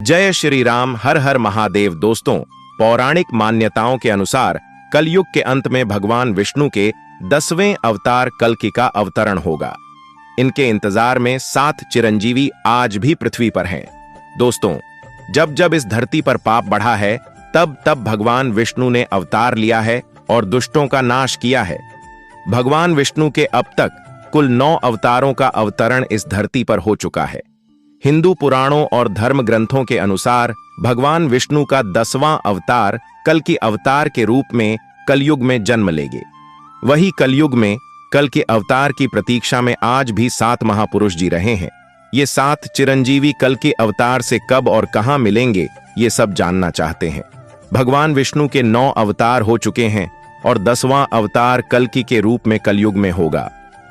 जय श्री राम, हर हर महादेव। दोस्तों, पौराणिक मान्यताओं के अनुसार कलयुग के अंत में भगवान विष्णु के 10वें अवतार कल्कि का अवतरण होगा। इनके इंतजार में 7 चिरंजीवी आज भी पृथ्वी पर हैं। दोस्तों, जब जब इस धरती पर पाप बढ़ा है, तब तब भगवान विष्णु ने अवतार लिया है और दुष्टों का नाश किया है। भगवान विष्णु के अब तक कुल 9 अवतारों का अवतरण इस धरती पर हो चुका है। हिंदू पुराणों और धर्म ग्रंथों के अनुसार भगवान विष्णु का 10वां अवतार कल्कि अवतार के रूप में कलयुग में जन्म लेंगे। वही कलयुग में कल्कि अवतार की प्रतीक्षा में आज भी 7 महापुरुष जी रहे हैं। ये 7 चिरंजीवी कल्कि अवतार से कब और कहां मिलेंगे, ये सब जानना चाहते हैं। भगवान विष्णु के 9 अवतार हो चुके हैं और 10वां अवतार कल्कि के रूप में कलयुग में होगा।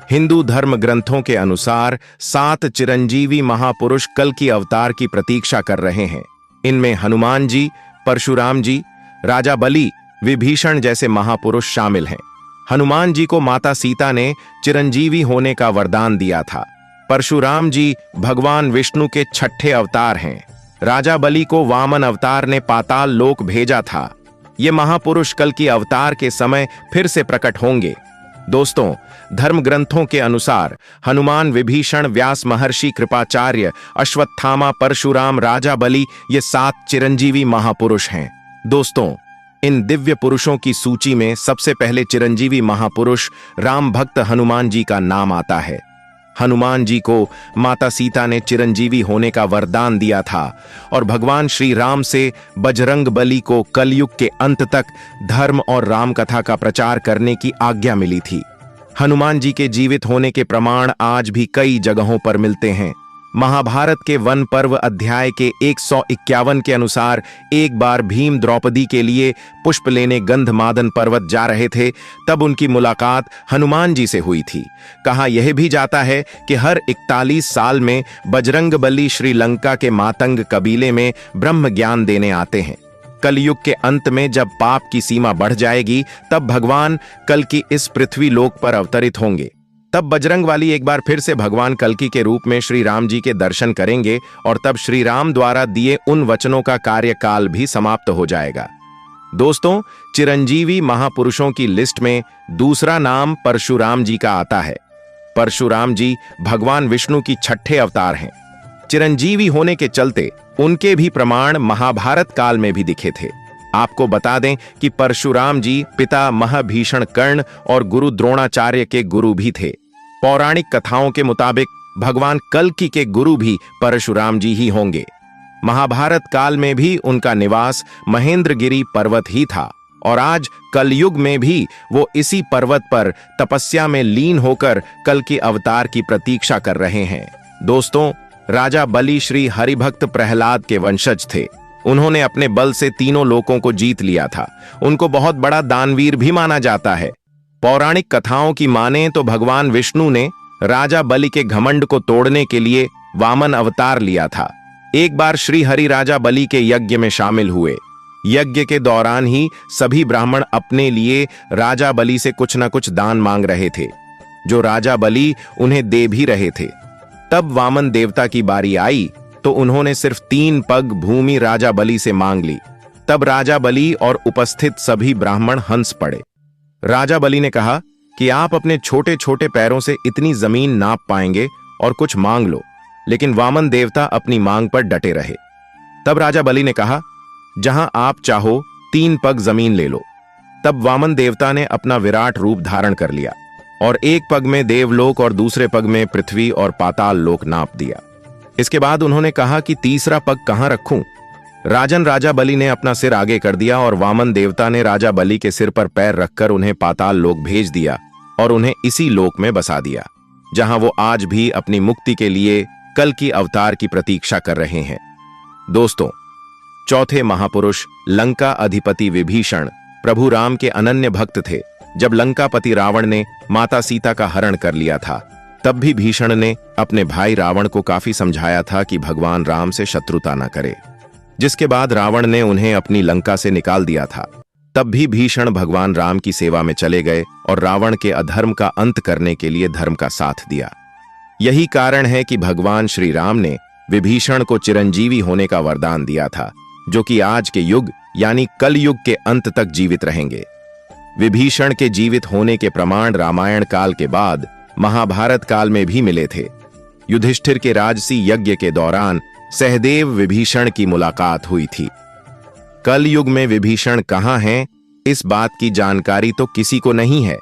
हिंदू धर्म ग्रंथों के अनुसार 7 चिरंजीवी महापुरुष कल्कि अवतार की प्रतीक्षा कर रहे हैं। इनमें हनुमान जी, परशुराम जी, राजा बलि, विभीषण जैसे महापुरुष शामिल हैं। हनुमान जी को माता सीता ने चिरंजीवी होने का वरदान दिया था। परशुराम जी भगवान विष्णु के 6ठे अवतार हैं। राजा बलि को वामन अवतार ने पाताल लोक भेजा था। ये महापुरुष कल्कि अवतार के समय फिर से प्रकट होंगे। दोस्तों, धर्म ग्रंथों के अनुसार हनुमान, विभीषण, व्यास महर्षि, कृपाचार्य, अश्वत्थामा, परशुराम, राजा बलि ये 7 चिरंजीवी महापुरुष हैं। दोस्तों, इन दिव्य पुरुषों की सूची में सबसे पहले चिरंजीवी महापुरुष राम भक्त हनुमान जी का नाम आता है। हनुमान जी को माता सीता ने चिरंजीवी होने का वरदान दिया था और भगवान श्री राम से बजरंग बली को कलयुग के अंत तक धर्म और राम कथा का प्रचार करने की आज्ञा मिली थी। हनुमान जी के जीवित होने के प्रमाण आज भी कई जगहों पर मिलते हैं। महाभारत के वन पर्व अध्याय के 151 के अनुसार एक बार भीम द्रौपदी के लिए पुष्प लेने गंधमादन पर्वत जा रहे थे, तब उनकी मुलाकात हनुमान जी से हुई थी। कहा यह भी जाता है कि हर 41 साल में बजरंग बली श्रीलंका के मातंग कबीले में ब्रह्म ज्ञान देने आते हैं। कलयुग के अंत में जब पाप की सीमा बढ़ जाएगी, तब भगवान कल्कि इस पृथ्वी लोक पर अवतरित होंगे। तब बजरंग वाली एक बार फिर से भगवान कल्कि के रूप में श्री राम जी के दर्शन करेंगे और तब श्री राम द्वारा दिए उन वचनों का कार्यकाल भी समाप्त हो जाएगा। दोस्तों, चिरंजीवी महापुरुषों की लिस्ट में दूसरा नाम परशुराम जी का आता है। परशुराम जी भगवान विष्णु की 6ठे अवतार हैं। चिरंजीवी होने के चलते उनके भी प्रमाण महाभारत काल में भी दिखे थे। आपको बता दें कि परशुराम जी पिता महाभीषण कर्ण और गुरु द्रोणाचार्य के गुरु भी थे। पौराणिक कथाओं के मुताबिक भगवान कल्कि के गुरु भी परशुराम जी ही होंगे। महाभारत काल में भी उनका निवास महेंद्रगिरी पर्वत ही था और आज कलयुग में भी वो इसी पर्वत पर तपस्या में लीन होकर कल्कि अवतार की प्रतीक्षा कर रहे हैं। दोस्तों, राजा बलि श्री हरिभक्त प्रहलाद के वंशज थे। उन्होंने अपने बल से तीनों लोकों को जीत लिया था। उनको बहुत बड़ा दानवीर भी माना जाता है। पौराणिक कथाओं की माने तो भगवान विष्णु ने राजा बलि के घमंड को तोड़ने के लिए वामन अवतार लिया था। एक बार श्री हरि राजा बलि के यज्ञ में शामिल हुए। यज्ञ के दौरान ही सभी ब्राह्मण अपने लिए राजा बलि से कुछ न कुछ दान मांग रहे थे, जो राजा बलि उन्हें दे भी रहे थे। तब वामन देवता की बारी आई तो उन्होंने सिर्फ 3 पग भूमि राजा बलि से मांग ली। तब राजा बलि और उपस्थित सभी ब्राह्मण हंस पड़े। राजा बलि ने कहा कि आप अपने छोटे छोटे पैरों से इतनी जमीन नाप पाएंगे और कुछ मांग लो, लेकिन वामन देवता अपनी मांग पर डटे रहे। तब राजा बलि ने कहा, जहां आप चाहो 3 पग जमीन ले लो। तब वामन देवता ने अपना विराट रूप धारण कर लिया और एक पग में देवलोक और दूसरे पग में पृथ्वी और पाताल लोक नाप दिया। इसके बाद उन्होंने कहा कि तीसरा पग कहां रखूं? राजन राजा बलि ने अपना सिर आगे कर दिया और वामन देवता ने राजा बलि के सिर पर पैर रखकर उन्हें पाताल लोक भेज दिया और उन्हें इसी लोक में बसा दिया, जहां वो आज भी अपनी मुक्ति के लिए कल्कि अवतार की प्रतीक्षा कर रहे हैं। दोस्तों, चौथे महापुरुष लंका अधिपति विभीषण प्रभु राम के अनन्य भक्त थे। जब लंकापति रावण ने माता सीता का हरण कर लिया था, तब भी भीषण ने अपने भाई रावण को काफी समझाया था कि भगवान राम से शत्रुता न करे। जिसके बाद रावण ने उन्हें अपनी लंका से निकाल दिया था। तब भी भीषण भगवान राम की सेवा में चले गए और रावण के अधर्म का अंत करने के लिए धर्म का साथ दिया। यही कारण है कि भगवान श्री राम ने विभीषण को चिरंजीवी होने का वरदान दिया था, जो कि आज के युग यानी कल युग के अंत तक जीवित रहेंगे। विभीषण के जीवित होने के प्रमाण रामायण काल के बाद महाभारत काल में भी मिले थे। युधिष्ठिर के राजसी यज्ञ के दौरान सहदेव विभीषण की मुलाकात हुई थी। कल युग में विभीषण कहां हैं, इस बात की जानकारी तो किसी को नहीं है,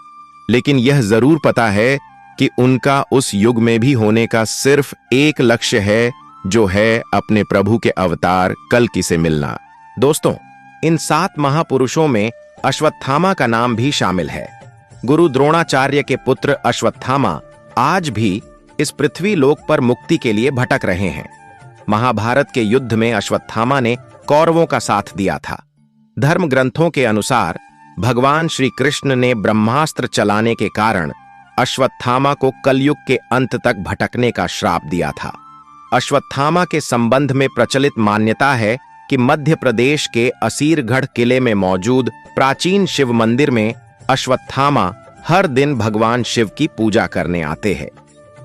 लेकिन यह जरूर पता है कि उनका उस युग में भी होने का सिर्फ एक लक्ष्य है, जो है अपने प्रभु के अवतार कल्कि से मिलना। दोस्तों, इन 7 महापुरुषों में अश्वत्थामा का नाम भी शामिल है। गुरु द्रोणाचार्य के पुत्र अश्वत्थामा आज भी इस पृथ्वी लोक पर मुक्ति के लिए भटक रहे हैं। महाभारत के युद्ध में अश्वत्थामा ने कौरवों का साथ दिया था। धर्म ग्रंथों के अनुसार भगवान श्री कृष्ण ने ब्रह्मास्त्र चलाने के कारण अश्वत्थामा को कलयुग के अंत तक भटकने का श्राप दिया था। अश्वत्थामा के संबंध में प्रचलित मान्यता है कि मध्य प्रदेश के असीरगढ़ किले में मौजूद प्राचीन शिव मंदिर में अश्वत्थामा हर दिन भगवान शिव की पूजा करने आते हैं।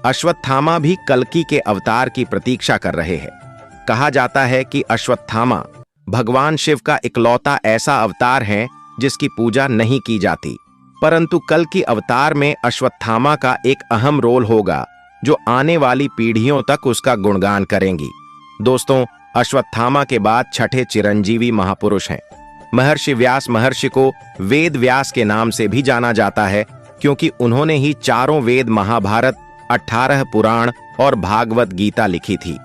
अश्वत्थामा भी कल्कि के अवतार की प्रतीक्षा कर रहे हैं। कहा जाता है कि अश्वत्थामा भगवान शिव का इकलौता ऐसा अवतार है जिसकी पूजा नहीं की जाती, परंतु कल्कि अवतार में अश्वत्थामा का एक अहम रोल होगा, जो आने वाली पीढ़ियों तक उसका गुणगान करेंगी। दोस्तों, अश्वत्थामा के बाद छठे चिरंजीवी महापुरुष हैं महर्षि व्यास। महर्षि को वेद व्यास के नाम से भी जाना जाता है, क्योंकि उन्होंने ही 4 वेद, महाभारत, 18 पुराण और भागवत गीता लिखी थी।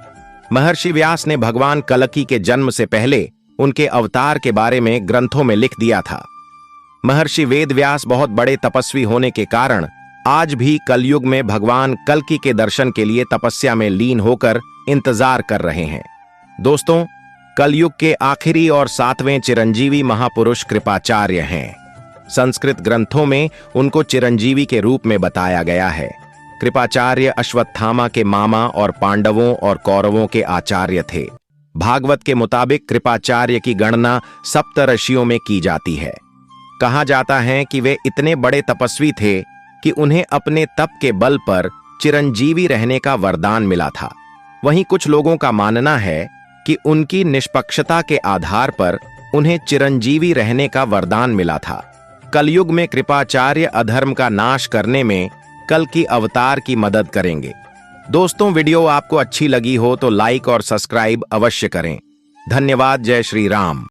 महर्षि व्यास ने भगवान कल्कि के जन्म से पहले उनके अवतार के बारे में ग्रंथों में लिख दिया था। महर्षि वेद व्यास बहुत बड़े तपस्वी होने के कारण आज भी कलयुग में भगवान कल्कि के दर्शन के लिए तपस्या में लीन होकर इंतजार कर रहे हैं। दोस्तों, कलयुग के आखिरी और 7वें चिरंजीवी महापुरुष कृपाचार्य हैं। संस्कृत ग्रंथों में उनको चिरंजीवी के रूप में बताया गया है। कृपाचार्य अश्वत्थामा के मामा और पांडवों और कौरवों के आचार्य थे। भागवत के मुताबिक कृपाचार्य की गणना सप्तऋषियों में की जाती है। कहा जाता है कि वे इतने बड़े तपस्वी थे कि उन्हें अपने तप के बल पर चिरंजीवी रहने का वरदान मिला था। वहीं कुछ लोगों का मानना है कि उनकी निष्पक्षता के आधार पर उन्हें चिरंजीवी रहने का वरदान मिला था। कलयुग में कृपाचार्य अधर्म का नाश करने में कल्कि अवतार की मदद करेंगे। दोस्तों, वीडियो आपको अच्छी लगी हो तो लाइक और सब्सक्राइब अवश्य करें। धन्यवाद। जय श्री राम।